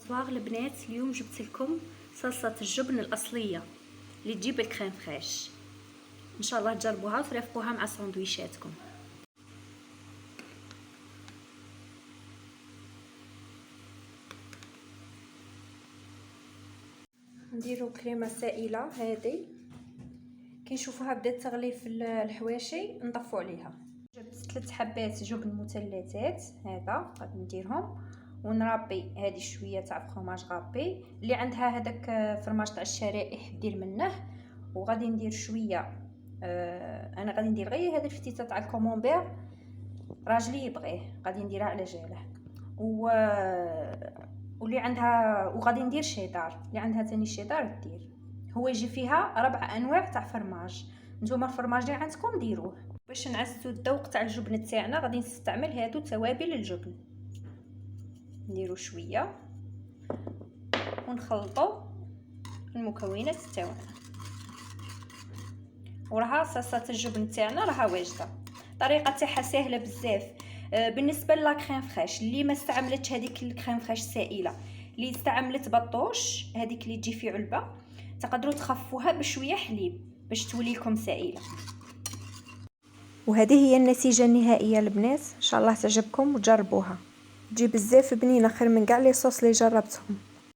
صباغ البنات، اليوم جبت لكم صلصة الجبن الأصلية اللي تجيب الكريم فريش. ان شاء الله تجربوها وترافقوها مع سندويشاتكم. نديرو كريمه سائله هذه كي نشوفوها بدات تغلي في الحواشي نطفو عليها. جبت 3 حبات جبن مثلثات، هذا غادي نديرهم ونرابي هذه شويه تاع فرماج غابي اللي عندها هذاك فرماج تاع الشرائح دير منه، وغادي ندير شويه انا غادي ندير غير هذه الفتيته تاع الكومونبير، راجلي يبغيه غادي نديرها على جاله، واللي عندها وغادي ندير شيدار، اللي عندها ثاني شيدار دير. هو يجي فيها 4 انواع تاع فرماج، نتوما الفرماج اللي عندكم ديروه. باش نعززوا الذوق تاع الجبن تاعنا غادي نستعمل هادو توابل الجبن. نديروا شويه ونخلطوا المكونات تاعنا، وراها صلصه الجبن تاعنا راها واجده. الطريقه تاعها سهله بزاف. بالنسبه لا كريم فريش اللي ما استعملتش هذيك الكريم فريش سائله، اللي استعملت بطوش هذيك اللي تجي في علبه، تقدروا تخفوها بشويه حليب باش تولي لكم سائله. وهذه هي النتيجه النهائيه البنات، ان شاء الله تعجبكم وتجربوها. تجي بزاف بنينه، خير من كاع لي صوص اللي جربتهم.